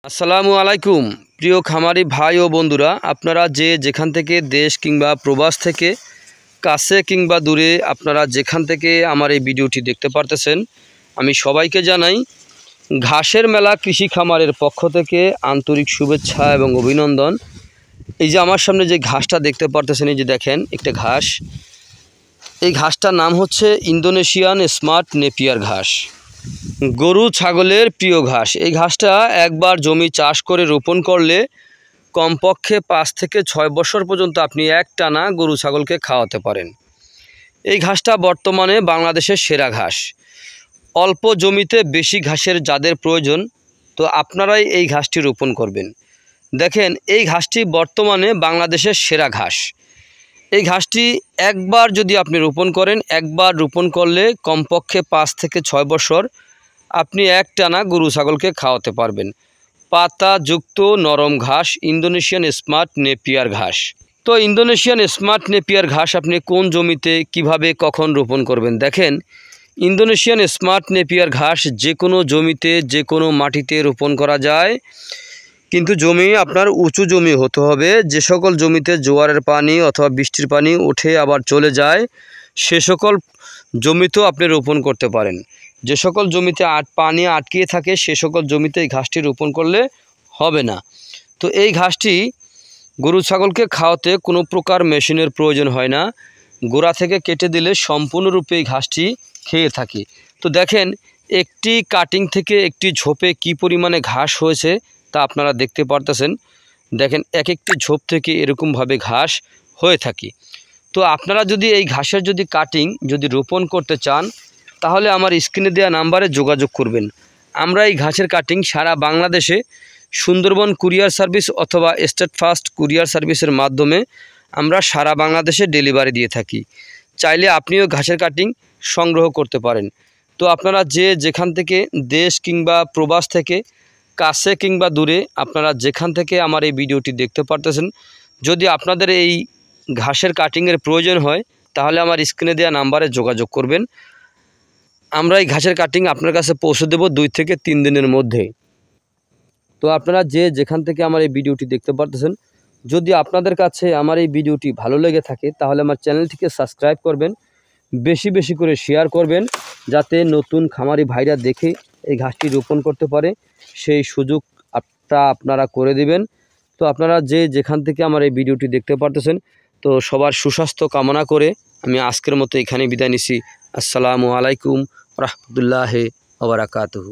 আসসালামু আলাইকুম প্রিয় খামারি ভাই ও বন্ধুরা, আপনারা যে যেখান থেকে দেশ কিংবা প্রবাস থেকে কাছে কিংবা দূরে আপনারা যেখান থেকে আমার এই ভিডিওটি দেখতে পারতেছেন, আমি সবাইকে জানাই ঘাসের মেলা কৃষি খামারের পক্ষ থেকে আন্তরিক শুভেচ্ছা এবং অভিনন্দন। এই যে আমার সামনে যে ঘাসটা দেখতে পারতেছেন, এই যে দেখেন একটা ঘাস, এই ঘাসটার নাম হচ্ছে ইন্দোনেশিয়ান স্মার্ট নেপিয়ার ঘাস। গরু ছাগলের প্রিয় ঘাস। এই ঘাসটা একবার জমি চাষ করে রোপণ করলে কমপক্ষে 5 থেকে 6 বছর পর্যন্ত আপনি একটানা গরু ছাগলকে খাওয়াতে পারেন। এই ঘাসটা বর্তমানে বাংলাদেশের সেরা ঘাস। অল্প জমিতে বেশি ঘাসের যাদের প্রয়োজন, তো আপনারাই এই ঘাসটি রোপণ করবেন। দেখেন, এই ঘাসটি বর্তমানে বাংলাদেশের সেরা ঘাস। এই ঘাসটি একবার যদি আপনি রোপণ করেন, একবার রোপণ করলে কমপক্ষে 5 থেকে 6 বছর আপনি একটানা গরু ছাগলকে খাওয়াতে পারবেন। পাতাযুক্ত নরম ঘাস ইন্দোনেশিয়ান স্মার্ট নেপিয়ার ঘাস। তো ইন্দোনেশিয়ান স্মার্ট নেপিয়ার ঘাস আপনি কোন জমিতে কিভাবে কখন রোপণ করবেন? দেখেন, ইন্দোনেশিয়ান স্মার্ট নেপিয়ার ঘাস যে কোনো জমিতে যে কোনো মাটিতে রোপণ করা যায়, কিন্তু জমি আপনার উঁচু জমি হতে হবে। যে সকল জমিতে জোয়ারের পানি অথবা বৃষ্টির পানি উঠে আবার চলে যায়, সে সকল জমিতেও আপনি রোপণ করতে পারেন। যে সকল জমিতে পানি আটকিয়ে থাকে, সে সকল জমিতে এই ঘাসটি রোপণ করলে হবে না। তো এই ঘাসটি গরু ছাগলকে খাওয়াতে কোনো প্রকার মেশিনের প্রয়োজন হয় না। গোড়া থেকে কেটে দিলে সম্পূর্ণরূপে এই ঘাসটি খেয়ে থাকে। তো দেখেন, একটি কাটিং থেকে একটি ঝোপে কি পরিমাণে ঘাস হয়েছে তা আপনারা দেখতে পারতেছেন। দেখেন, এক একটি ঝোপ থেকে এরকমভাবে ঘাস হয়ে থাকে। তো আপনারা যদি এই ঘাসের কাটিং রোপণ করতে চান, তাহলে আমার স্ক্রিনে দেওয়া নাম্বারে যোগাযোগ করবেন। আমরা এই ঘাসের কাটিং সারা বাংলাদেশে সুন্দরবন কুরিয়ার সার্ভিস অথবা স্টেট ফাস্ট কুরিয়ার সার্ভিসের মাধ্যমে আমরা সারা বাংলাদেশে ডেলিভারি দিয়ে থাকি। চাইলে আপনিও ঘাসের কাটিং সংগ্রহ করতে পারেন। তো আপনারা যে যেখান থেকে দেশ কিংবা প্রবাস থেকে কাছে কিংবা দূরে আপনারা যেখান থেকে আমার এই ভিডিওটি দেখতে পারতেছেন, যদি আপনাদের এই ঘাসের কাটিংয়ের প্রয়োজন হয়, তাহলে আমার স্ক্রিনে দেওয়া নাম্বারে যোগাযোগ করবেন। আমরা এই ঘাসের কাটিং আপনার কাছে পৌঁছে দেব 2 থেকে 3 দিনের মধ্যে। তো আপনারা যে যেখান থেকে আমার এই ভিডিওটি দেখতে পারতেছেন, যদি আপনাদের কাছে আমার এই ভিডিওটি ভালো লেগে থাকে, তাহলে আমার চ্যানেলটিকে সাবস্ক্রাইব করবেন, বেশি বেশি করে শেয়ার করবেন, যাতে নতুন খামারি ভাইরা দেখে এই ঘাসটি রোপণ করতে পারে, সেই সুযোগ আপনারা করে দিবেন। তো আপনারা যে যেখান থেকে আমার এই ভিডিওটি দেখতে পারতেছেন, তো সবার সুস্বাস্থ্য কামনা করে আমি আজকের মতো এখানে বিদায় নিছি। আসসালামু আলাইকুম রাহমাতুল্লাহি ওয়া বারাকাতুহু।